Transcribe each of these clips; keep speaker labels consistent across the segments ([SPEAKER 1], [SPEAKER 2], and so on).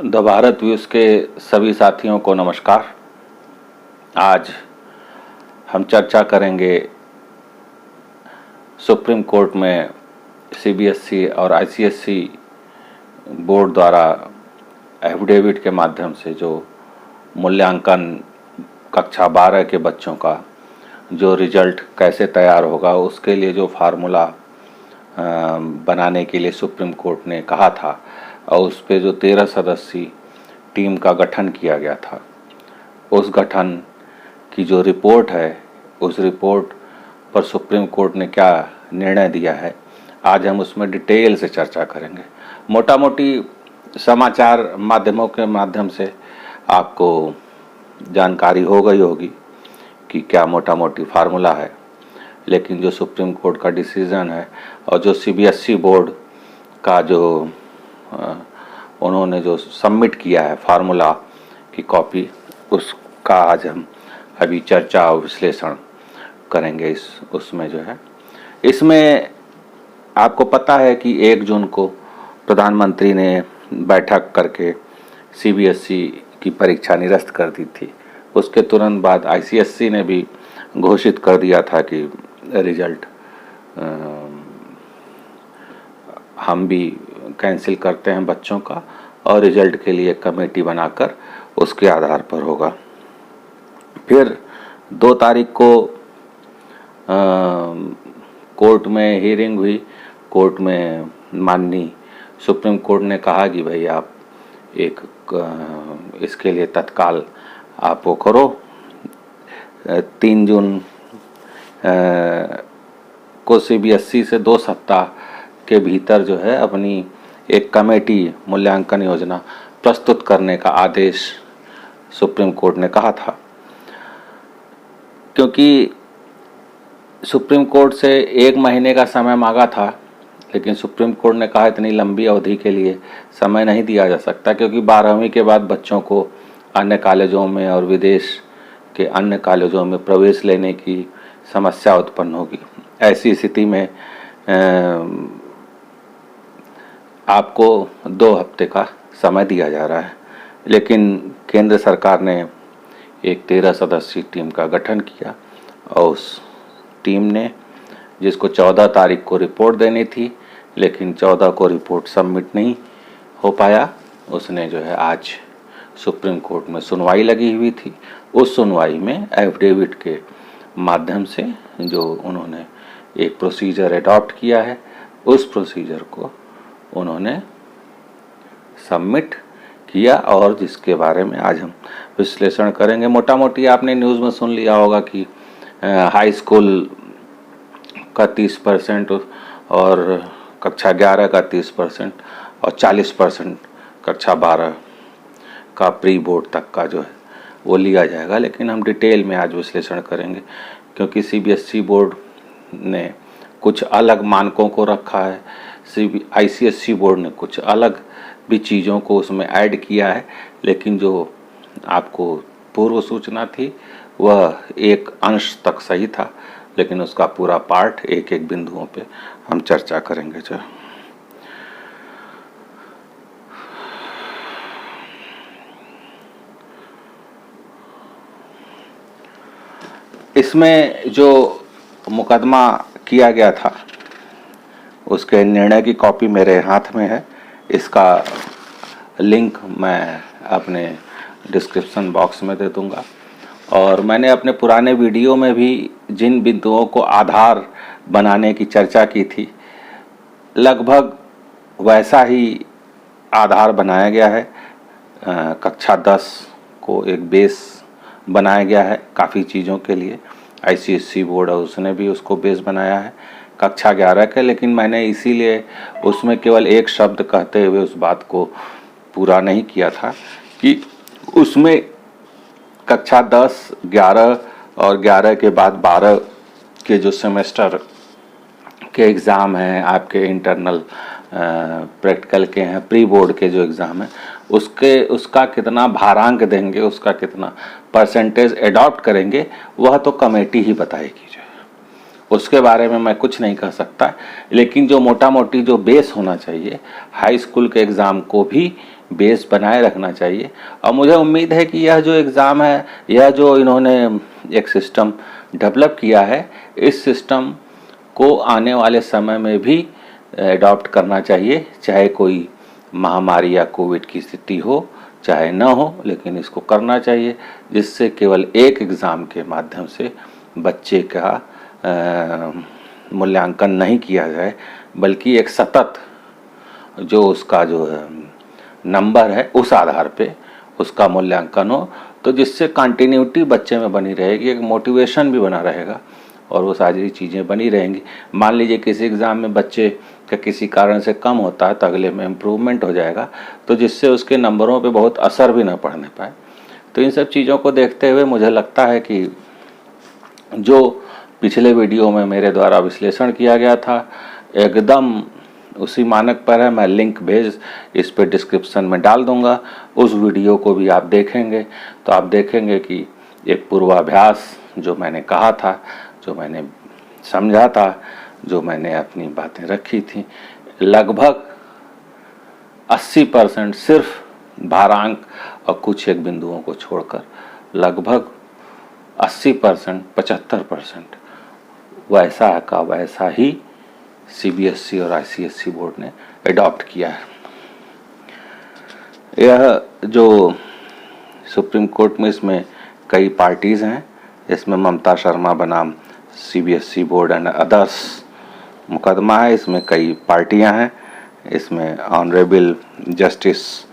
[SPEAKER 1] The Bharat views के सभी साथियों को नमस्कार। आज हम चर्चा करेंगे सुप्रीम कोर्ट में सीबीएसई और आईसीएसई बोर्ड द्वारा एफिडेविट के माध्यम से जो मूल्यांकन कक्षा 12 के बच्चों का जो रिजल्ट कैसे तैयार होगा उसके लिए जो फार्मूला बनाने के लिए सुप्रीम कोर्ट ने कहा था और उस पे जो 13 सदस्यीय टीम का गठन किया गया था, उस गठन की जो रिपोर्ट है, उस रिपोर्ट पर सुप्रीम कोर्ट ने क्या निर्णय दिया है, आज हम उसमें डिटेल से चर्चा करेंगे। मोटा मोटी समाचार माध्यमों के माध्यम से आपको जानकारी हो गई होगी कि क्या मोटा मोटी फार्मूला है, लेकिन जो सुप्रीम कोर्ट का डिसीज़न है और जो सीबीएसई बोर्ड का जो उन्होंने जो सबमिट किया है फार्मूला की कॉपी, उसका आज हम अभी चर्चा और विश्लेषण करेंगे। उसमें जो है, इसमें आपको पता है कि 1 जून को प्रधानमंत्री ने बैठक करके सीबीएसई की परीक्षा निरस्त कर दी थी। उसके तुरंत बाद आईसीएसई ने भी घोषित कर दिया था कि रिजल्ट हम भी कैंसिल करते हैं बच्चों का, और रिजल्ट के लिए कमेटी बनाकर उसके आधार पर होगा। फिर 2 तारीख को कोर्ट में हियरिंग हुई। कोर्ट में माननीय सुप्रीम कोर्ट ने कहा कि भाई आप एक इसके लिए तत्काल आप वो करो। 3 जून को सीबीएसई से 2 सप्ताह के भीतर जो है अपनी एक कमेटी मूल्यांकन योजना प्रस्तुत करने का आदेश सुप्रीम कोर्ट ने कहा था। क्योंकि सुप्रीम कोर्ट से 1 महीने का समय मांगा था, लेकिन सुप्रीम कोर्ट ने कहा इतनी लंबी अवधि के लिए समय नहीं दिया जा सकता, क्योंकि 12वीं के बाद बच्चों को अन्य कॉलेजों में और विदेश के अन्य कॉलेजों में प्रवेश लेने की समस्या उत्पन्न होगी। ऐसी स्थिति में आपको 2 हफ्ते का समय दिया जा रहा है, लेकिन केंद्र सरकार ने एक 13 सदस्यीय टीम का गठन किया और उस टीम ने, जिसको 14 तारीख को रिपोर्ट देनी थी, लेकिन 14 को रिपोर्ट सबमिट नहीं हो पाया, उसने जो है आज सुप्रीम कोर्ट में सुनवाई लगी हुई थी। उस सुनवाई में एफिडेविट के माध्यम से जो उन्होंने एक प्रोसीजर अडॉप्ट किया है, उस प्रोसीजर को उन्होंने सबमिट किया और जिसके बारे में आज हम विश्लेषण करेंगे। मोटा मोटी आपने न्यूज़ में सुन लिया होगा कि हाई स्कूल का 30% और कक्षा 11 का 30% और 40% कक्षा 12 का प्री बोर्ड तक का जो है वो लिया जाएगा। लेकिन हम डिटेल में आज विश्लेषण करेंगे, क्योंकि सीबीएसई बोर्ड ने कुछ अलग मानकों को रखा है, आईसीएसई बोर्ड ने कुछ अलग भी चीज़ों को उसमें ऐड किया है, लेकिन जो आपको पूर्व सूचना थी वह एक अंश तक सही था, लेकिन उसका पूरा पार्ट एक एक बिंदुओं पे हम चर्चा करेंगे। जो इसमें जो मुकदमा किया गया था उसके निर्णय की कॉपी मेरे हाथ में है। इसका लिंक मैं अपने डिस्क्रिप्शन बॉक्स में दे दूंगा, और मैंने अपने पुराने वीडियो में भी जिन बिंदुओं को आधार बनाने की चर्चा की थी, लगभग वैसा ही आधार बनाया गया है। कक्षा 10 को एक बेस बनाया गया है काफ़ी चीज़ों के लिए। आईसीएसई बोर्ड है, उसने भी उसको बेस बनाया है कक्षा 11 के, लेकिन मैंने इसीलिए उसमें केवल एक शब्द कहते हुए उस बात को पूरा नहीं किया था कि उसमें कक्षा 10, 11 और 11 के बाद 12 के जो सेमेस्टर के एग्ज़ाम हैं, आपके इंटरनल प्रैक्टिकल के हैं, प्री बोर्ड के जो एग्ज़ाम है, उसका कितना भारांक देंगे, उसका कितना परसेंटेज एडॉप्ट करेंगे, वह तो कमेटी ही बताएगी। जो उसके बारे में मैं कुछ नहीं कह सकता, लेकिन जो मोटा मोटी जो बेस होना चाहिए हाई स्कूल के एग्ज़ाम को भी बेस बनाए रखना चाहिए। और मुझे उम्मीद है कि यह जो एग्ज़ाम है, यह जो इन्होंने एक सिस्टम डेवलप किया है, इस सिस्टम को आने वाले समय में भी अडॉप्ट करना चाहिए, चाहे कोई महामारी या कोविड की स्थिति हो चाहे न हो, लेकिन इसको करना चाहिए, जिससे केवल एक एग्ज़ाम के माध्यम से बच्चे का मूल्यांकन नहीं किया जाए, बल्कि एक सतत जो उसका जो नंबर है उस आधार पे उसका मूल्यांकन हो, तो जिससे कंटिन्यूटी बच्चे में बनी रहेगी, एक मोटिवेशन भी बना रहेगा और वो सारी चीज़ें बनी रहेंगी। मान लीजिए किसी एग्ज़ाम में बच्चे का किसी कारण से कम होता है तो अगले में इम्प्रूवमेंट हो जाएगा, तो जिससे उसके नंबरों पे बहुत असर भी ना पड़ने पाए। तो इन सब चीज़ों को देखते हुए मुझे लगता है कि जो पिछले वीडियो में मेरे द्वारा विश्लेषण किया गया था एकदम उसी मानक पर है। मैं लिंक इस पे डिस्क्रिप्शन में डाल दूंगा, उस वीडियो को भी आप देखेंगे तो आप देखेंगे कि एक पूर्वाभ्यास जो मैंने कहा था, जो मैंने समझा था, जो मैंने अपनी बातें रखी थी, लगभग 80% सिर्फ भारांक और कुछ एक बिंदुओं को छोड़कर लगभग 80% 75% वैसा का वैसा ही सीबीएसई और आईसीएसई बोर्ड ने अडॉप्ट किया है। यह जो सुप्रीम कोर्ट में इसमें कई पार्टीज़ हैं, इसमें ममता शर्मा बनाम सीबीएसई बोर्ड एंड अदर्स मुकदमा है, इसमें कई पार्टियां हैं। इसमें ऑनरेबल जस्टिस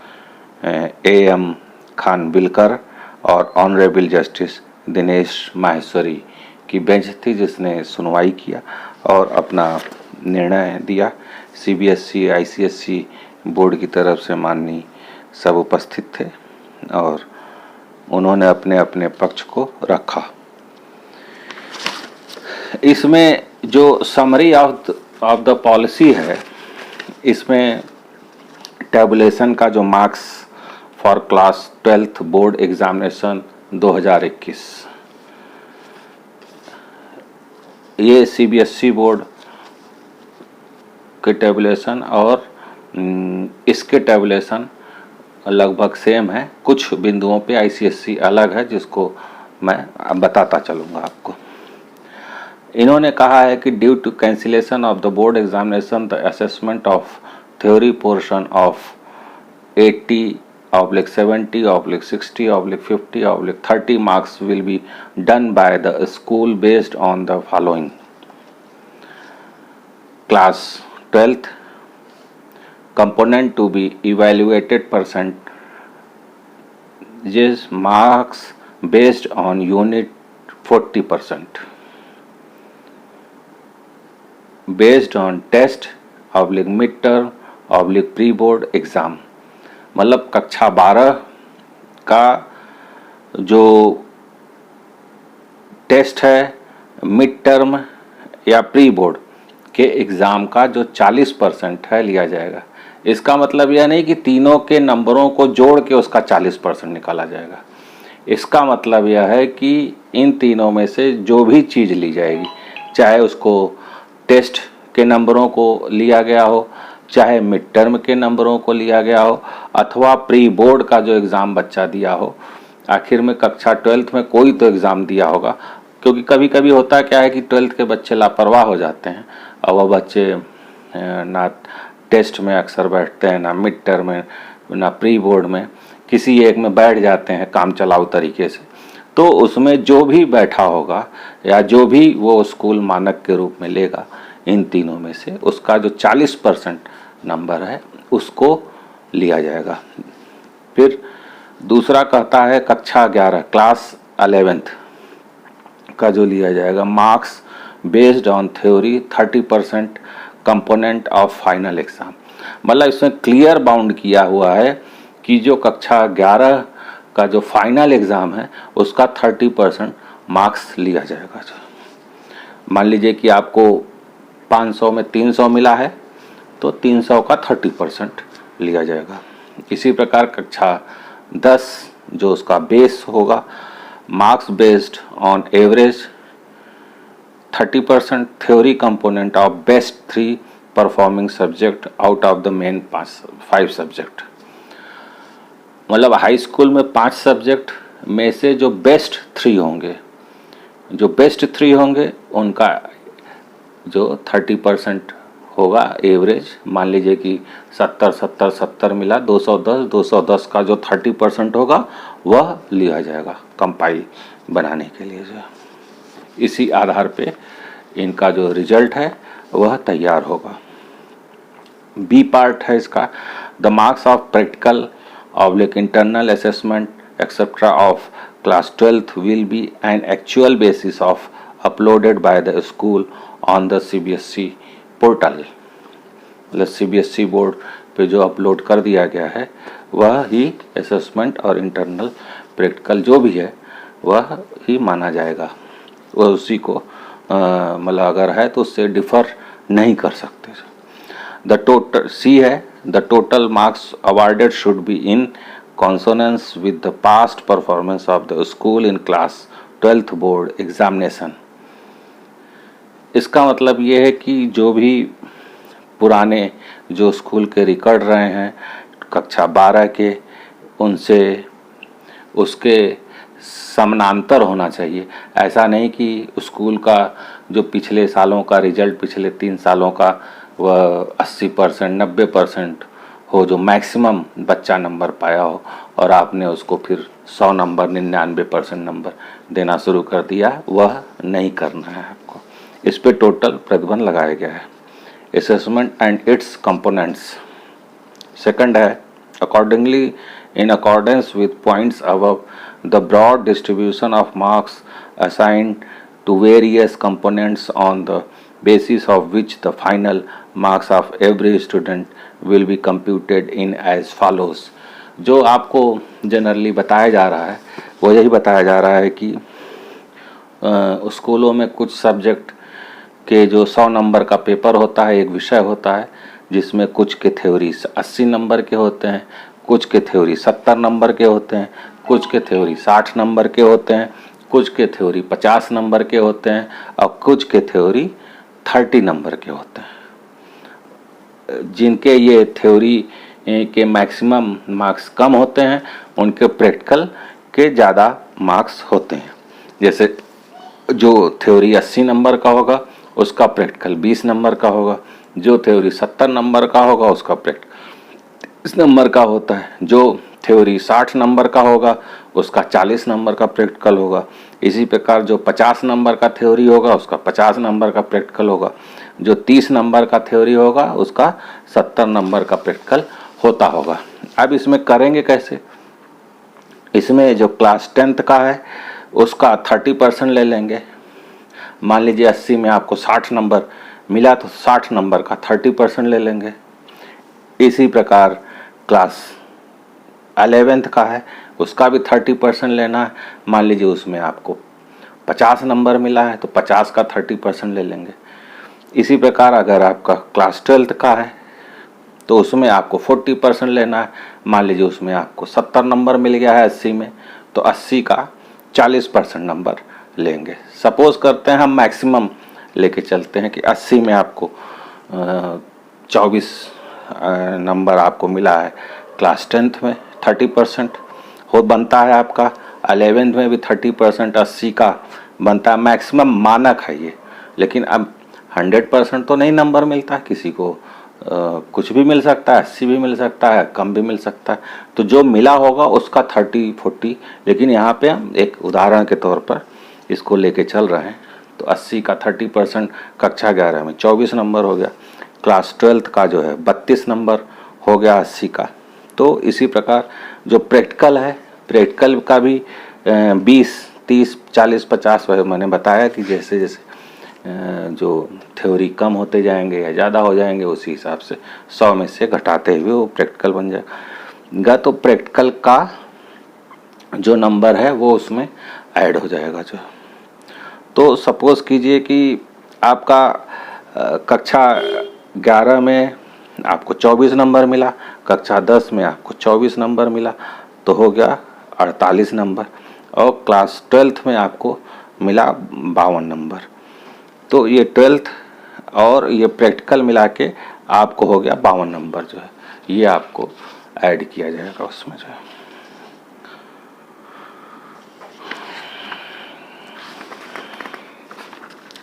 [SPEAKER 1] AM खानविलकर और ऑनरेबल जस्टिस दिनेश माहेश्वरी की बेंच थी, जिसने सुनवाई किया और अपना निर्णय दिया। सीबीएसई आईसीएसई बोर्ड की तरफ से माननीय सब उपस्थित थे और उन्होंने अपने अपने पक्ष को रखा। इसमें जो समरी ऑफ द पॉलिसी है, इसमें टेबुलेशन का जो marks for class 12th board examination 2021, ये सीबीएसई बोर्ड के टेबुलेशन और इसके टेबुलेशन लगभग सेम है। कुछ बिंदुओं पे आईसीएसई अलग है, जिसको मैं बताता चलूँगा आपको। इन्होंने कहा है कि due to cancellation of the board examination the assessment of theory portion of 80/70/60/50/30 marks will be done by the school based on the following: class 12th component to be evaluated percentages marks based on unit 40%, based on test / midterm / pre-board exam. मतलब कक्षा 12 का जो test है, mid term या pre board के exam का जो 40% है लिया जाएगा। इसका मतलब यह नहीं कि तीनों के नंबरों को जोड़ के उसका 40% निकाला जाएगा। इसका मतलब यह है कि इन तीनों में से जो भी चीज़ ली जाएगी, चाहे उसको टेस्ट के नंबरों को लिया गया हो, चाहे मिड टर्म के नंबरों को लिया गया हो, अथवा प्री बोर्ड का जो एग्ज़ाम बच्चा दिया हो, आखिर में कक्षा 12th में कोई तो एग्ज़ाम दिया होगा। क्योंकि कभी कभी होता क्या है कि 12th के बच्चे लापरवाह हो जाते हैं और वह बच्चे ना टेस्ट में अक्सर बैठते हैं, ना मिड टर्म में, ना प्री बोर्ड में, किसी एक में बैठ जाते हैं काम चलाऊ तरीके से। तो उसमें जो भी बैठा होगा या जो भी वो स्कूल मानक के रूप में लेगा, इन तीनों में से उसका जो 40% नंबर है उसको लिया जाएगा। फिर दूसरा कहता है कक्षा 11 क्लास 11th का जो लिया जाएगा, marks based on theory 30% component of final exam. मतलब इसमें क्लियर बाउंड किया हुआ है कि जो कक्षा 11 का जो फाइनल एग्ज़ाम है उसका 30% मार्क्स लिया जाएगा। मान लीजिए कि आपको 500 में 300 मिला है तो 300 का 30% लिया जाएगा। इसी प्रकार कक्षा 10 जो उसका बेस होगा, marks based on average 30% theory component of best 3 performing subject out of the main 5 subject. मतलब हाई स्कूल में 5 सब्जेक्ट में से जो बेस्ट 3 होंगे, जो बेस्ट 3 होंगे उनका जो 30% होगा एवरेज, मान लीजिए कि 70 मिला, 210 का जो 30% होगा वह लिया जाएगा कंपाइल बनाने के लिए। जो इसी आधार पे इनका जो रिजल्ट है वह तैयार होगा। बी पार्ट है इसका, the marks of practical oblique internal assessment etcetera of class 12th will be an actual basis of uploaded bye the school on the CBSE portal. मतलब CBSE बोर्ड पे जो अपलोड कर दिया गया है वह ही असेसमेंट और इंटरनल प्रैक्टिकल जो भी है वह ही माना जाएगा, वह उसी को मतलब अगर है तो उससे डिफ़र नहीं कर सकते। द टोटल सी है, the total marks awarded should be in consonance with the past performance of the school in class 12th board examination. इसका मतलब ये है कि जो भी पुराने जो स्कूल के रिकॉर्ड रहे हैं कक्षा 12 के, उनसे उसके समानांतर होना चाहिए। ऐसा नहीं कि स्कूल का जो पिछले सालों का रिजल्ट, पिछले 3 सालों का वह 80% 90% हो, जो मैक्सिमम बच्चा नंबर पाया हो, और आपने उसको फिर 100 नंबर 99% नंबर देना शुरू कर दिया, वह नहीं करना है आपको। इस पे टोटल प्रतिबंध लगाया गया है। Assessment and it's components. Second है, accordingly in accordance with points above, the broad distribution of marks assigned to various components on the basis of which the final marks of every student will be computed in as follows। जो आपको generally बताया जा रहा है वो यही बताया जा रहा है कि स्कूलों में कुछ सब्जेक्ट के जो 100 नंबर का पेपर होता है, एक विषय होता है जिसमें कुछ के थ्योरी 80 नंबर के होते हैं, कुछ के थ्योरी 70 नंबर के होते हैं, कुछ के थ्योरी 60 नंबर के होते हैं, कुछ के थ्योरी 50 नंबर के होते हैं, और कुछ के थ्योरी 30 नंबर के होते हैं। जिनके ये थ्योरी के मैक्सिमम मार्क्स कम होते हैं उनके प्रैक्टिकल के ज़्यादा मार्क्स होते हैं। जैसे जो थ्योरी 80 नंबर का होगा उसका प्रैक्टिकल 20 नंबर का होगा, जो थ्योरी 70 नंबर का होगा उसका प्रैक्टिकल इस नंबर का होता है, जो थ्योरी 60 नंबर का होगा उसका 40 नंबर का प्रैक्टिकल होगा। इसी प्रकार जो 50 नंबर का थ्योरी होगा उसका 50 नंबर का प्रैक्टिकल होगा, जो 30 नंबर का थ्योरी होगा उसका 70 नंबर का प्रैक्टिकल होता होगा। अब इसमें करेंगे कैसे? इसमें जो क्लास 10th का है उसका 30% ले लेंगे। मान लीजिए 80 में आपको 60 नंबर मिला तो 60 नंबर का 30% ले लेंगे। इसी प्रकार क्लास 11th का है उसका भी 30% लेना है। मान लीजिए उसमें आपको 50 नंबर मिला है तो 50 का 30% ले लेंगे। इसी प्रकार अगर आपका क्लास 12th का है तो उसमें आपको 40% लेना है। मान लीजिए उसमें आपको 70 नंबर मिल गया है 80 में, तो 80 का 40% नंबर लेंगे। सपोज करते हैं हम मैक्सिमम लेके चलते हैं कि 80 में आपको 24 नंबर आपको मिला है, क्लास 10th में 30% हो बनता है आपका, 11th में भी 30% 80 का बनता है। मैक्सिमम मानक है ये, लेकिन अब 100% तो नहीं नंबर मिलता, किसी को कुछ भी मिल सकता है, 80 भी मिल सकता है, कम भी मिल सकता है। तो जो मिला होगा उसका 30-40, लेकिन यहाँ पे हम एक उदाहरण के तौर पर इसको लेके चल रहे हैं। तो 80 का 30% कक्षा 11 में 24 नंबर हो गया, क्लास 12th का जो है 32 नंबर हो गया 80 का। तो इसी प्रकार जो प्रैक्टिकल है, प्रैक्टिकल का भी 20, 30, 40, 50 मैंने बताया कि जैसे जैसे जो थ्योरी कम होते जाएंगे या ज़्यादा हो जाएंगे उसी हिसाब से 100 में से घटाते हुए वो प्रैक्टिकल बन जाएगा। तो प्रैक्टिकल का जो नंबर है वो उसमें ऐड हो जाएगा। जो तो सपोज़ कीजिए कि आपका कक्षा 11 में आपको 24 नंबर मिला, कक्षा 10 में आपको 24 नंबर मिला, तो हो गया 48 नंबर, और क्लास 12th में आपको मिला 52 नंबर। तो ये 12th और ये प्रैक्टिकल मिला के आपको हो गया 52 नंबर। जो है ये आपको ऐड किया जाएगा उसमें। जो है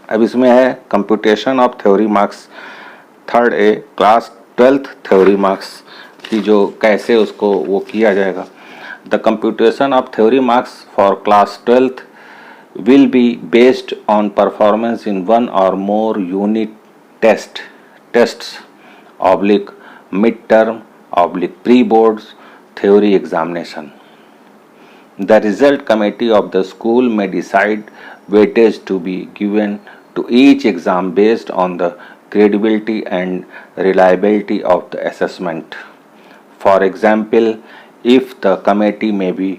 [SPEAKER 1] अब इसमें है computation of theory marks third A class 12th theory marks की जो कैसे उसको वो किया जाएगा। The computation of theory marks for class 12th will be based on performance in one or more unit tests oblique midterm oblique pre-boards theory examination. The result committee of the school may decide weightage to be given to each exam based on the credibility and reliability of the assessment. For example, if the committee may be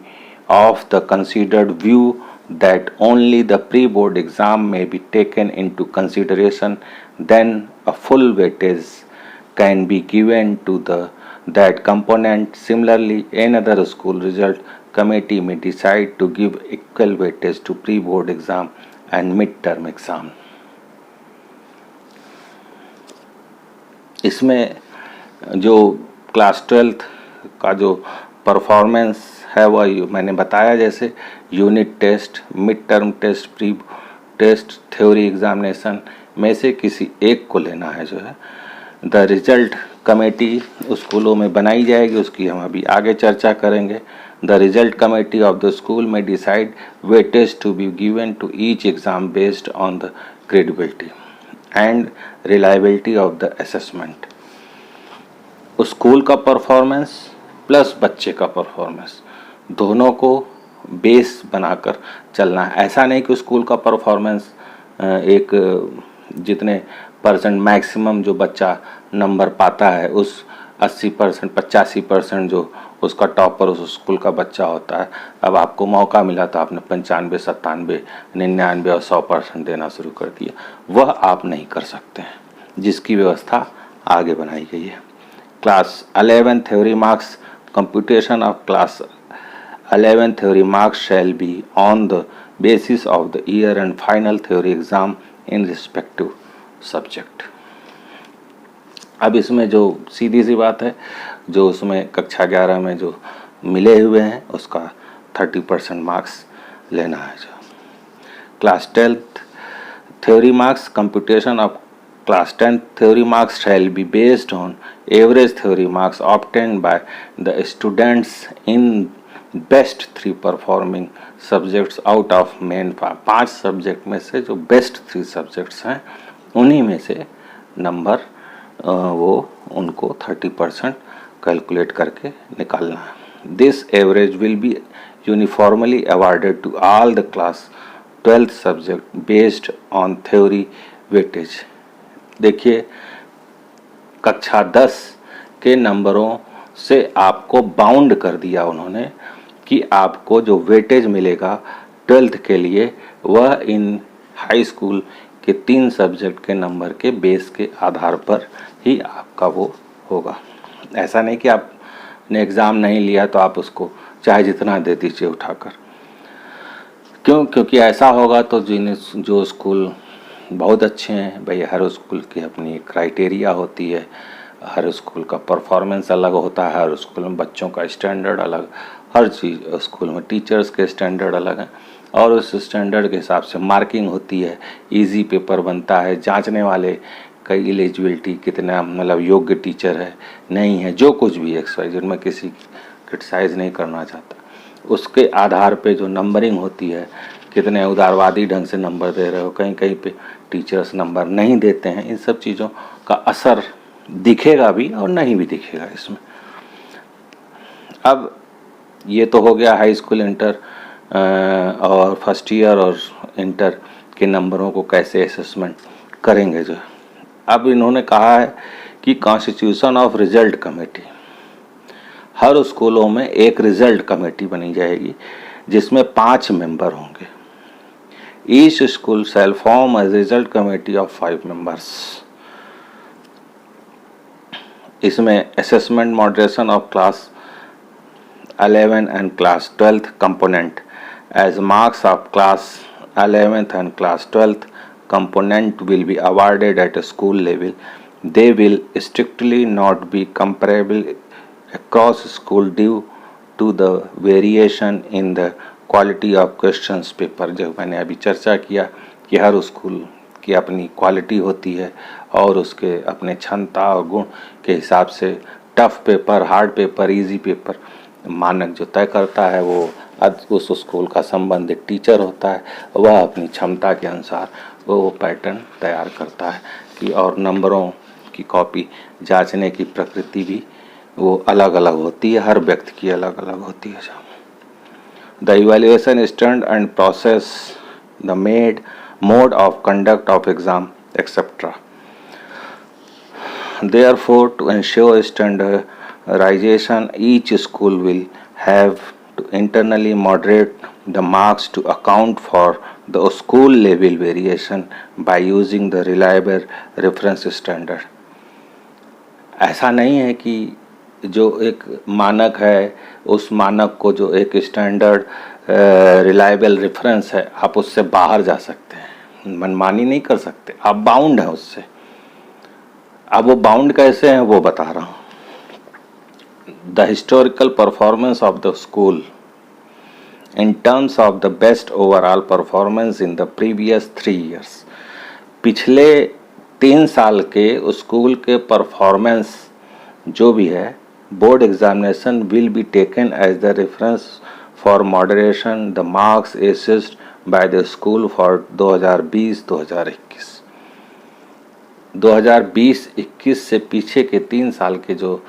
[SPEAKER 1] of the considered view that only the pre-board exam may be taken into consideration, then a full weightage can be given to that component. Similarly, another school result committee may decide to give equal weightage to pre-board exam and mid-term exam. इसमें जो class 12th का जो performance है वह मैंने बताया, जैसे unit test, mid term test, pre test, theory examination में से किसी एक को लेना है जो है। द रिजल्ट कमेटी स्कूलों में बनाई जाएगी, उसकी हम अभी आगे चर्चा करेंगे। The result committee of the school में decide weightage to be given to each exam based on the credibility and reliability of the assessment. School का परफॉर्मेंस प्लस बच्चे का परफॉर्मेंस दोनों को बेस बनाकर चलना है। ऐसा नहीं कि स्कूल का परफॉर्मेंस एक जितने परसेंट मैक्सिमम जो बच्चा नंबर पाता है उस 80% 85% जो उसका टॉपर उस स्कूल का बच्चा होता है, अब आपको मौका मिला तो आपने 95 97 99 और 100% देना शुरू कर दिया, वह आप नहीं कर सकते हैं, जिसकी व्यवस्था आगे बनाई गई है। Class 11 theory marks computation of class 11 theory marks shall be on the basis of the year and final theory exam in respective subject. अब इसमें जो सीधी सी बात है, जो उसमें कक्षा 11 में जो मिले हुए हैं उसका 30% मार्क्स लेना है। जो class 10th theory marks computation of Class 10th theory marks shall be based on average theory marks obtained by the students in best 3 performing subjects out of main 5 subject में से जो बेस्ट 3 सब्जेक्ट्स हैं उन्हीं में से number वो उनको 30% calculate करके निकालना है। This average will be uniformly awarded to all the class 12th subject based on theory weightage. देखिए, कक्षा 10 के नंबरों से आपको बाउंड कर दिया उन्होंने कि आपको जो वेटेज मिलेगा 12th के लिए वह इन हाई स्कूल के 3 सब्जेक्ट के नंबर के बेस के आधार पर ही आपका वो होगा। ऐसा नहीं कि आपने एग्ज़ाम नहीं लिया तो आप उसको चाहे जितना दे दीजिए उठाकर। क्योंकि ऐसा होगा तो जो स्कूल बहुत अच्छे हैं, भाई हर स्कूल की अपनी क्राइटेरिया होती है, हर स्कूल का परफॉर्मेंस अलग होता है, हर स्कूल में बच्चों का स्टैंडर्ड अलग, हर चीज़ स्कूल में टीचर्स के स्टैंडर्ड अलग हैं और उस स्टैंडर्ड के हिसाब से मार्किंग होती है, इजी पेपर बनता है, जांचने वाले का एलिजिबिलिटी कितना मतलब योग्य टीचर है नहीं है, जो कुछ भी एक्सरसाइज में किसी क्रिटिसाइज नहीं करना चाहता, उसके आधार पे जो नंबरिंग होती है, कितने उदारवादी ढंग से नंबर दे रहे हो, कहीं कहीं पे टीचर्स नंबर नहीं देते हैं, इन सब चीज़ों का असर दिखेगा भी और नहीं भी दिखेगा इसमें। अब ये तो हो गया हाई स्कूल, इंटर और फर्स्ट ईयर और इंटर के नंबरों को कैसे असेसमेंट करेंगे जो। अब इन्होंने कहा है कि कॉन्स्टिट्यूशन ऑफ रिजल्ट कमेटी, हर स्कूलों में एक रिजल्ट कमेटी बनी जाएगी जिसमें 5 मेंबर होंगे। Each school shall form a result committee of 5 members. इसमें assessment moderation of class 11 and class 12th component as marks of class 11th and class 12th component will be awarded at a school level. They will strictly not be comparable across school due to the variation in the quality of questions paper. जो मैंने अभी चर्चा किया कि हर school की अपनी quality होती है और उसके अपने क्षमता और गुण के हिसाब से tough paper, hard paper, easy paper मानक जो तय करता है वो उस स्कूल का संबंधित टीचर होता है। वह अपनी क्षमता के अनुसार वो पैटर्न तैयार करता है कि और नंबरों की कॉपी जांचने की प्रकृति भी वो अलग अलग होती है, हर व्यक्ति की अलग अलग होती है। The evaluation stand and process, the mode of conduct of exam, etc. Therefore, to ensure standardization, each school will have to internally moderate the marks to account for the school level variation by using the reliable reference standard. ऐसा नहीं है कि जो एक मानक है उस मानक को जो एक स्टैंडर्ड रिलायबल रेफरेंस है आप उससे बाहर जा सकते हैं, मनमानी नहीं कर सकते, आप बाउंड है उससे। अब वो बाउंड कैसे हैं वो बता रहा हूँ। The historical performance of the school in terms of the best overall performance in the previous 3 years, पिछले 3 साल के स्कूल के परफॉर्मेंस जो भी है board examination will be taken as the reference for moderation the marks assessed by the school for 2020-2021। 2020-21 से पीछे के 3 साल के जो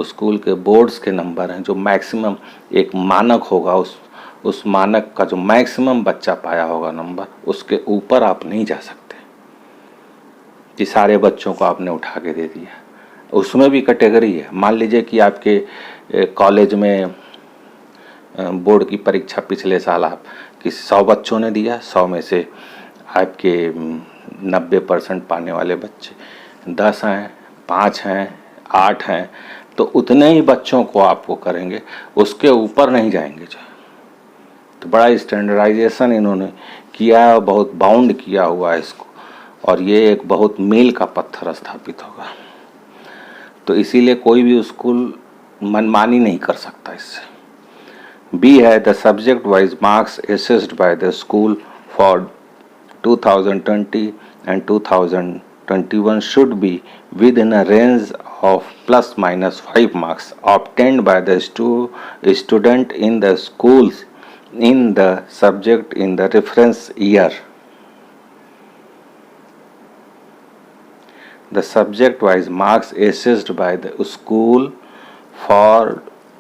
[SPEAKER 1] स्कूल के बोर्ड्स के नंबर हैं, जो मैक्सिमम एक मानक होगा, उस मानक का जो मैक्सिमम बच्चा पाया होगा नंबर, उसके ऊपर आप नहीं जा सकते कि सारे बच्चों को आपने उठा के दे दिया। उसमें भी कैटेगरी है। मान लीजिए कि आपके कॉलेज में बोर्ड की परीक्षा पिछले साल आप किसी 100 बच्चों ने दिया, 100 में से आपके 90% पाने वाले बच्चे 10 हैं, 5 हैं, 8 हैं, तो उतने ही बच्चों को आपको करेंगे, उसके ऊपर नहीं जाएंगे। जो तो बड़ा स्टैंडर्डाइजेशन इन्होंने किया है, बहुत बाउंड किया हुआ है इसको, और ये एक बहुत मील का पत्थर स्थापित होगा। तो इसीलिए कोई भी स्कूल मनमानी नहीं कर सकता इससे। बी है the subject wise marks assessed by the school for 2020 and 2021 should be within a range of ±5 marks obtained by the student in the schools in the subject in the reference year. The subject wise marks assessed by the school for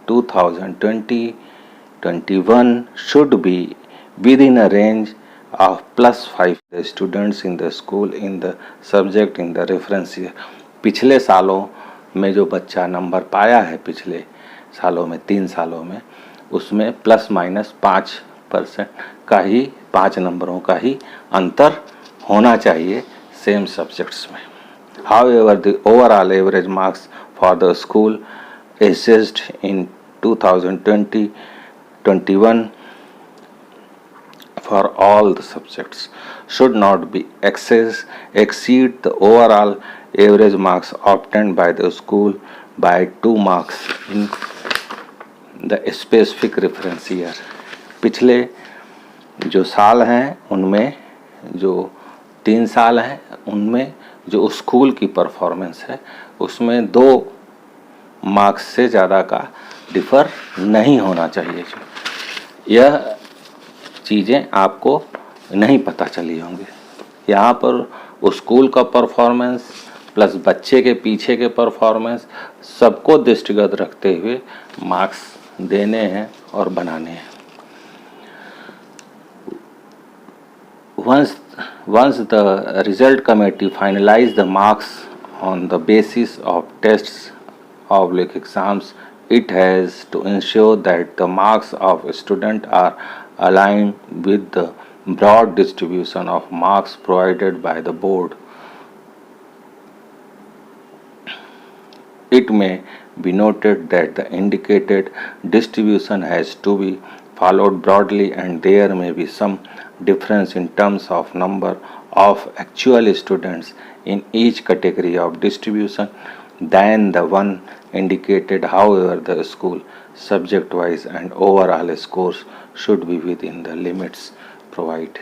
[SPEAKER 1] 2020-21 should be within a range of +5 the students in the school in the subject in the reference year. पिछले सालों में जो बच्चा number पाया है, पिछले सालों में 3 सालों में, उसमें ±5% का ही, 5 नंबरों का ही अंतर होना चाहिए सेम सब्जेक्ट्स में। However, the overall average marks for the school assessed in 2020-21 for all the subjects should not be exceed the overall average marks obtained by the school by 2 marks in the specific reference year. पिछले जो साल हैं उनमें, जो 3 साल हैं उनमें जो स्कूल की परफॉर्मेंस है उसमें 2 मार्क्स से ज़्यादा का डिफ़र नहीं होना चाहिए। यह चीज़ें आपको नहीं पता चली होंगी। यहाँ पर स्कूल का परफॉर्मेंस प्लस बच्चे के पीछे के परफॉर्मेंस सबको दृष्टिगत रखते हुए मार्क्स देने हैं और बनाने हैं। Once the result committee finalize the marks on the basis of tests / exams, it has to ensure that the marks of a student are aligned with the broad distribution of marks provided by the board. It may be noted that the indicated distribution has to be followed broadly, and there may be some difference in terms of number of actual students in each category of distribution than the one indicated. However, the school subject wise and overall scores should be within the limits provided.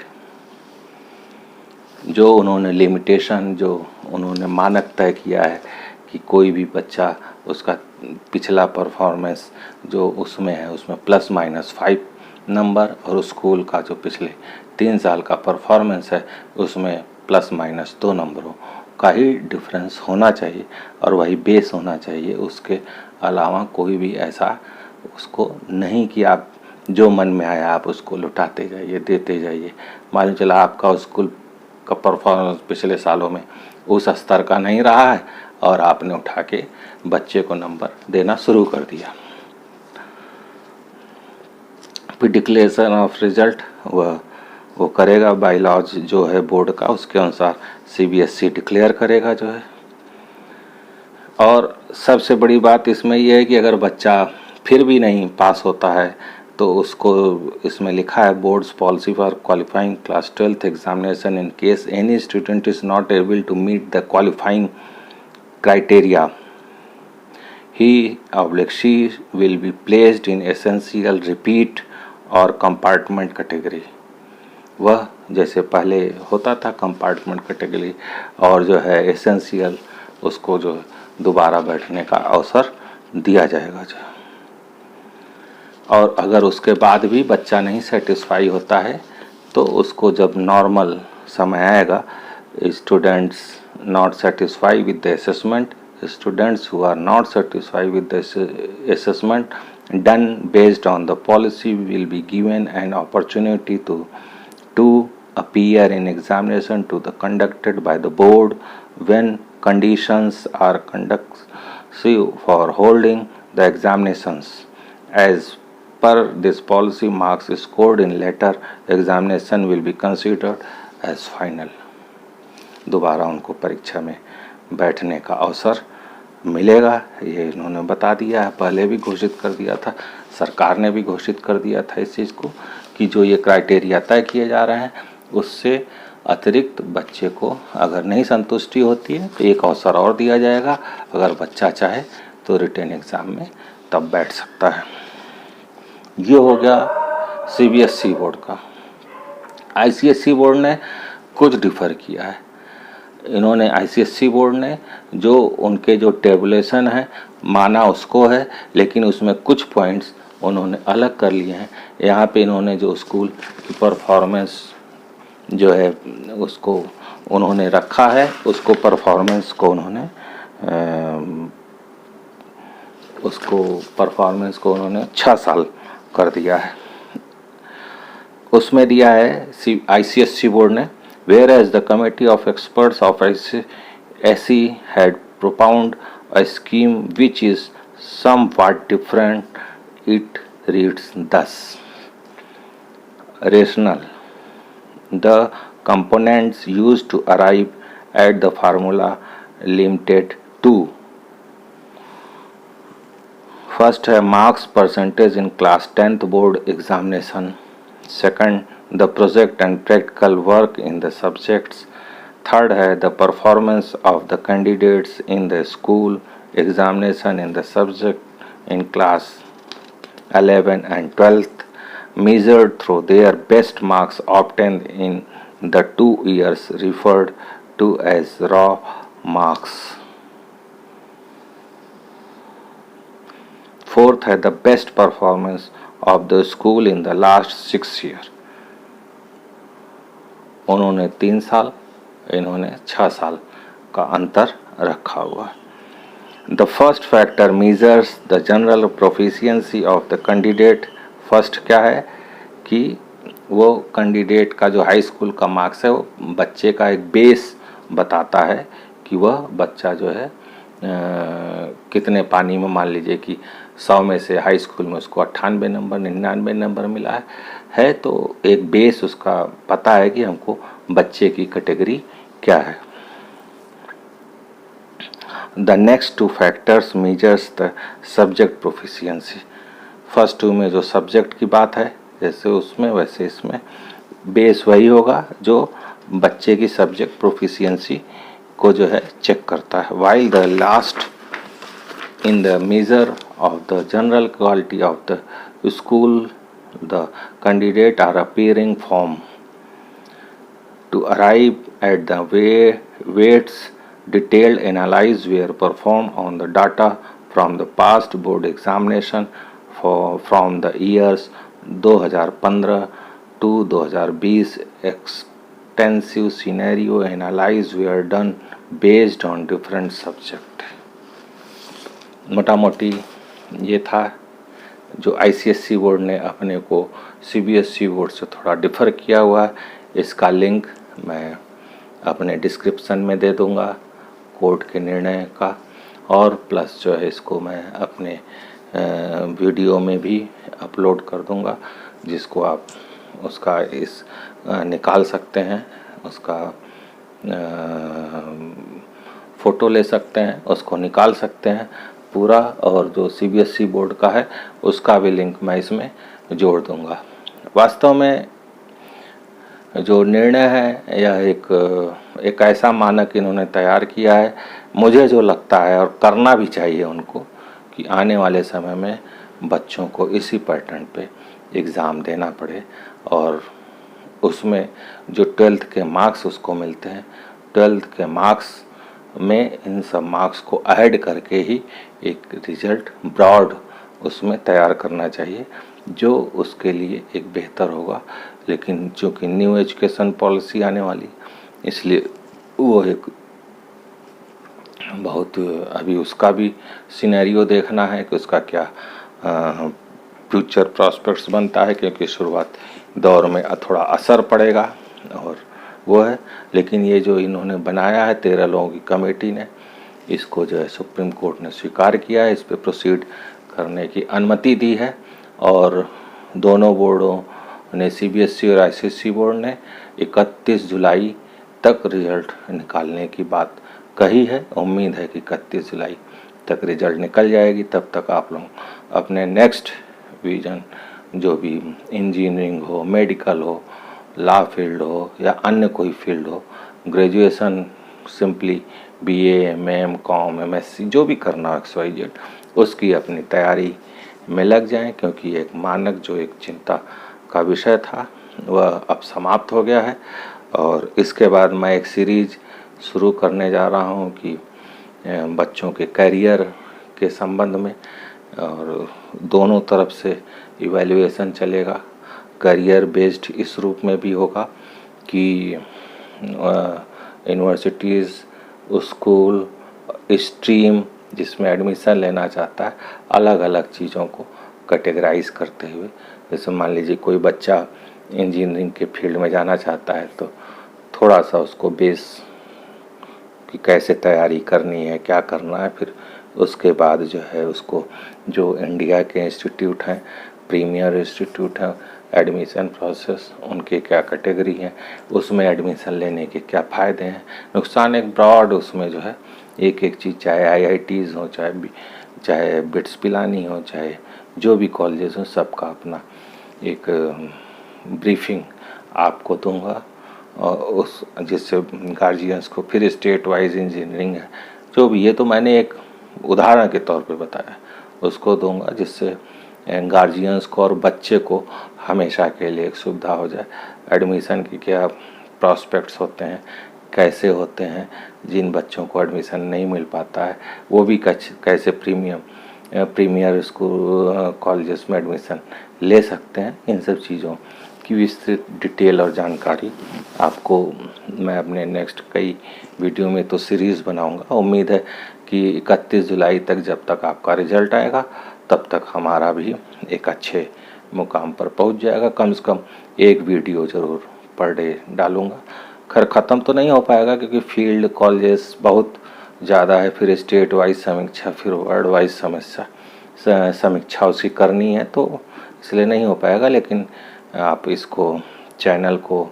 [SPEAKER 1] जो उन्होंने limitation, जो उन्होंने मानक तय किया है कि कोई भी बच्चा उसका पिछला परफॉर्मेंस जो उसमें है उसमें ±5 नंबर, और स्कूल का जो पिछले 3 साल का परफॉर्मेंस है उसमें ±2 नंबरों का ही डिफरेंस होना चाहिए और वही बेस होना चाहिए। उसके अलावा कोई भी ऐसा उसको नहीं कि आप जो मन में आया आप उसको लुटाते जाइए, देते जाइए। मालूम चला आपका स्कूल का परफॉर्मेंस पिछले सालों में उस स्तर का नहीं रहा है और आपने उठा के बच्चे को नंबर देना शुरू कर दिया। फिर डिक्लेरेशन ऑफ रिजल्ट वो करेगा, बायलॉज जो है बोर्ड का उसके अनुसार CBSE डिक्लेयर करेगा जो है। और सबसे बड़ी बात इसमें यह है कि अगर बच्चा फिर भी नहीं पास होता है तो उसको इसमें लिखा है board's policy for qualifying class 12th examination in case any student is not able to meet the qualifying criteria, he/she will be placed in essential repeat और कंपार्टमेंट कैटेगरी। वह जैसे पहले होता था कंपार्टमेंट कैटेगरी और जो है एसेंशियल, उसको जो दोबारा बैठने का अवसर दिया जाएगा जो। और अगर उसके बाद भी बच्चा नहीं सेटिस्फाई होता है तो उसको जब नॉर्मल समय आएगा, students not satisfy with the assessment, students who are not satisfied with the assessment done based on the policy will be given an opportunity to appear in examination to the conducted by the board when conditions are conducive for holding the examinations. As per this policy, marks scored in later examination will be considered as final. दोबारा उनको परीक्षा में बैठने का अवसर मिलेगा, ये इन्होंने बता दिया है। पहले भी घोषित कर दिया था, सरकार ने भी घोषित कर दिया था इस चीज़ को कि जो ये क्राइटेरिया तय किए जा रहे हैं उससे अतिरिक्त बच्चे को अगर नहीं संतुष्टि होती है तो एक अवसर और दिया जाएगा। अगर बच्चा चाहे तो रिटेन एग्ज़ाम में तब बैठ सकता है। ये हो गया CBSE बोर्ड का। ICSE बोर्ड ने कुछ डिफ़र किया है। इन्होंने ICSE बोर्ड ने जो उनके जो टेबुलेशन है माना उसको है, लेकिन उसमें कुछ पॉइंट्स उन्होंने अलग कर लिए हैं। यहाँ पे इन्होंने जो स्कूल की परफॉर्मेंस जो है उसको उन्होंने रखा है, उसको परफॉर्मेंस को उन्होंने 6 साल कर दिया है। उसमें दिया है ICSE बोर्ड ने, whereas the committee of experts of ICSE had propounded a scheme which is somewhat different. It reads thus: rational. The components used to arrive at the formula limited to: first है marks percentage in class 10th board examination, second the project and practical work in the subjects, third है the performance of the candidates in the school examination in the subject in class 11 and 12th measured through their best marks obtained in the 2 years referred to as raw marks, fourth है the best performance of the school in the last 6 years। उन्होंने 3 साल, इन्होंने 6 साल का अंतर रखा हुआ। The first factor measures the general proficiency of the candidate. First क्या है कि वो कैंडिडेट का जो हाई स्कूल का मार्क्स है वो बच्चे का एक बेस बताता है कि वह बच्चा जो है कितने पानी में, मान लीजिए कि 100 में से हाई स्कूल में उसको 98 नंबर 99 नंबर मिला है तो एक बेस उसका पता है कि हमको बच्चे की कैटेगरी क्या है। The next 2 factors measures the subject proficiency. First 2 में जो सब्जेक्ट की बात है जैसे उसमें वैसे इसमें बेस वही होगा जो बच्चे की सब्जेक्ट प्रोफिशिएंसी को जो है चेक करता है। While the last in the measure of the general quality of the school, the candidate are appearing from to arrive at the weights detailed analysis were performed on the data from the past board examination from the years 2015 to 2020. Extensive scenario analysis were done based on different subject. मोटा मोटी ये था जो ICSE board ने अपने को CBSE board से थोड़ा डिफ़र किया हुआ है। इसका लिंक मैं अपने डिस्क्रिप्शन में दे दूंगा कोर्ट के निर्णय का, और प्लस जो है इसको मैं अपने वीडियो में भी अपलोड कर दूंगा, जिसको आप उसका निकाल सकते हैं, उसका फ़ोटो ले सकते हैं, उसको निकाल सकते हैं पूरा, और जो CBSE बोर्ड का है उसका भी लिंक मैं इसमें जोड़ दूंगा। वास्तव में जो निर्णय है यह एक ऐसा मानक इन्होंने तैयार किया है, मुझे जो लगता है और करना भी चाहिए उनको, कि आने वाले समय में बच्चों को इसी पैटर्न पे एग्ज़ाम देना पड़े, और उसमें जो 12th के मार्क्स उसको मिलते हैं, 12th के मार्क्स में इन सब मार्क्स को ऐड करके ही एक रिजल्ट ब्रॉड उसमें तैयार करना चाहिए, जो उसके लिए एक बेहतर होगा। लेकिन चूँकि न्यू एजुकेशन पॉलिसी आने वाली, इसलिए वो एक बहुत अभी उसका भी सिनेरियो देखना है कि उसका क्या फ्यूचर प्रॉस्पेक्ट्स बनता है, क्योंकि शुरुआत दौर में थोड़ा असर पड़ेगा और वो है। लेकिन ये जो इन्होंने बनाया है 13 लोगों की कमेटी ने, इसको जो है सुप्रीम कोर्ट ने स्वीकार किया है, इस पे प्रोसीड करने की अनुमति दी है, और दोनों बोर्डों ने CBSE और ICSE बोर्ड ने 31 जुलाई तक रिजल्ट निकालने की बात कही है। उम्मीद है कि 31 जुलाई तक रिजल्ट निकल जाएगी, तब तक आप लोग अपने नेक्स्ट विजन जो भी इंजीनियरिंग हो, मेडिकल हो, लॉ फील्ड हो या अन्य कोई फील्ड हो, graduation simply BA, MM, Com, MSc जो भी करना हो XYZ, उसकी अपनी तैयारी में लग जाएं, क्योंकि एक मानक जो एक चिंता का विषय था वह अब समाप्त हो गया है। और इसके बाद मैं एक सीरीज शुरू करने जा रहा हूं कि बच्चों के करियर के संबंध में, और दोनों तरफ से इवैल्यूएशन चलेगा। करियर बेस्ड इस रूप में भी होगा कि यूनिवर्सिटीज़, स्कूल, स्ट्रीम जिसमें एडमिशन लेना चाहता है, अलग अलग चीज़ों को कैटेगराइज करते हुए, जैसे मान लीजिए कोई बच्चा इंजीनियरिंग के फील्ड में जाना चाहता है, तो थोड़ा सा उसको बेस कि कैसे तैयारी करनी है, क्या करना है, फिर उसके बाद जो है उसको जो इंडिया के इंस्टीट्यूट हैं, प्रीमियर इंस्टीट्यूट हैं, एडमिशन प्रोसेस उनके क्या कैटेगरी हैं, उसमें एडमिशन लेने के क्या फ़ायदे हैं, नुकसान, एक ब्रॉड उसमें जो है एक एक चीज़, चाहे IITs हो, चाहे बिट्स पिलानी हो, चाहे जो भी कॉलेजेस हो, सबका अपना एक ब्रीफिंग आपको दूंगा, और उस जिससे गार्जियंस को फिर स्टेट वाइज इंजीनियरिंग है जो भी, ये तो मैंने एक उदाहरण के तौर पे बताया, उसको दूंगा, जिससे गार्जियंस को और बच्चे को हमेशा के लिए एक सुविधा हो जाए। एडमिशन की क्या प्रॉस्पेक्ट्स होते हैं, कैसे होते हैं, जिन बच्चों को एडमिशन नहीं मिल पाता है वो भी कैसे प्रीमियर स्कूल कॉलेजेस में एडमिशन ले सकते हैं, इन सब चीज़ों की विस्तृत डिटेल और जानकारी आपको मैं अपने नेक्स्ट कई वीडियो में तो सीरीज़ बनाऊंगा। उम्मीद है कि 31 जुलाई तक, जब तक आपका रिजल्ट आएगा, तब तक हमारा भी एक अच्छे मुकाम पर पहुंच जाएगा। कम से कम एक वीडियो ज़रूर पर डे डालूंगा। खैर ख़त्म तो नहीं हो पाएगा, क्योंकि फील्ड कॉलेजेस बहुत ज़्यादा है, फिर स्टेट वाइज समीक्षा, फिर वर्ल्ड वाइज समीक्षा उसकी करनी है, तो इसलिए नहीं हो पाएगा। लेकिन आप इसको चैनल को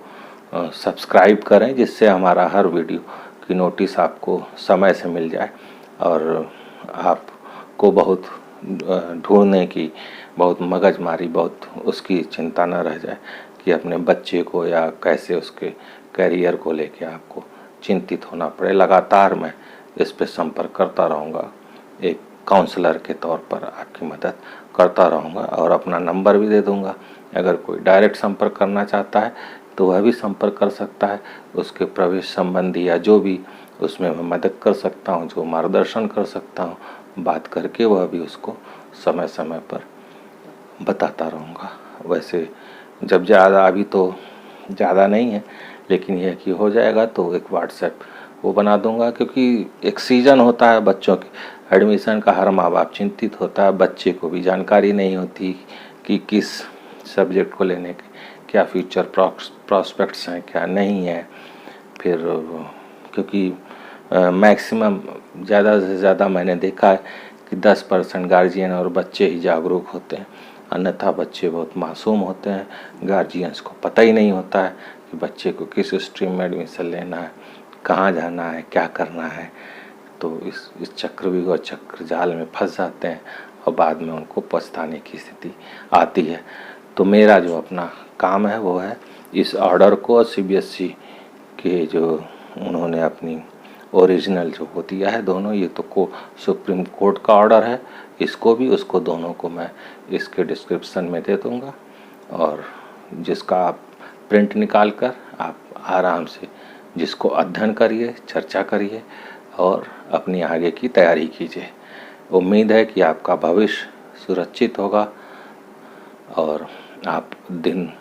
[SPEAKER 1] सब्सक्राइब करें, जिससे हमारा हर वीडियो की नोटिस आपको समय से मिल जाए, और आपको बहुत ढूंढने की, बहुत मगजमारी, बहुत उसकी चिंता न रह जाए कि अपने बच्चे को या कैसे उसके करियर को लेके आपको चिंतित होना पड़े। लगातार मैं इस पे संपर्क करता रहूँगा, एक काउंसलर के तौर पर आपकी मदद करता रहूँगा, और अपना नंबर भी दे दूँगा अगर कोई डायरेक्ट संपर्क करना चाहता है तो वह भी संपर्क कर सकता है। उसके प्रवेश संबंधी या जो भी उसमें मैं मदद कर सकता हूँ, जो मार्गदर्शन कर सकता हूँ, बात करके वह भी उसको समय समय पर बताता रहूँगा। वैसे जब ज़्यादा, अभी तो ज़्यादा नहीं है, लेकिन यह कि हो जाएगा तो एक व्हाट्सएप वो बना दूंगा, क्योंकि एक सीज़न होता है बच्चों के एडमिशन का, हर माँ बाप चिंतित होता है, बच्चे को भी जानकारी नहीं होती कि किस सब्जेक्ट को लेने के क्या फ्यूचर प्रॉस्पेक्ट्स हैं, क्या नहीं है। फिर क्योंकि मैक्सिमम ज़्यादा से ज़्यादा मैंने देखा है कि 10% गार्जियन और बच्चे ही जागरूक होते हैं, अन्यथा बच्चे बहुत मासूम होते हैं। गार्जियंस को पता ही नहीं होता है कि बच्चे को किस स्ट्रीम में एडमिशन लेना है, कहाँ जाना है, क्या करना है। तो इस चक्रव्यूह चक्र जाल में फंस जाते हैं और बाद में उनको पछताने की स्थिति आती है। तो मेरा जो अपना काम है वो है इस ऑर्डर को, CBSE के जो उन्होंने अपनी ओरिजिनल जो वो दिया है दोनों, ये तो सुप्रीम कोर्ट का ऑर्डर है, इसको भी उसको दोनों को मैं इसके डिस्क्रिप्शन में दे दूंगा, और जिसका आप प्रिंट निकाल कर आप आराम से जिसको अध्ययन करिए, चर्चा करिए और अपनी आगे की तैयारी कीजिए। उम्मीद है कि आपका भविष्य सुरक्षित होगा और आप दिन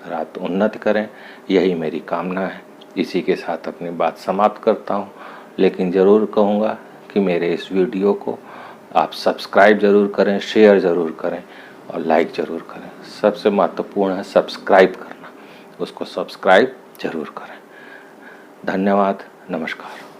[SPEAKER 1] रात उन्नति करें, यही मेरी कामना है। इसी के साथ अपनी बात समाप्त करता हूँ, लेकिन ज़रूर कहूँगा कि मेरे इस वीडियो को आप सब्सक्राइब ज़रूर करें, शेयर ज़रूर करें और लाइक ज़रूर करें। सबसे महत्वपूर्ण है सब्सक्राइब करना, उसको सब्सक्राइब ज़रूर करें। धन्यवाद, नमस्कार।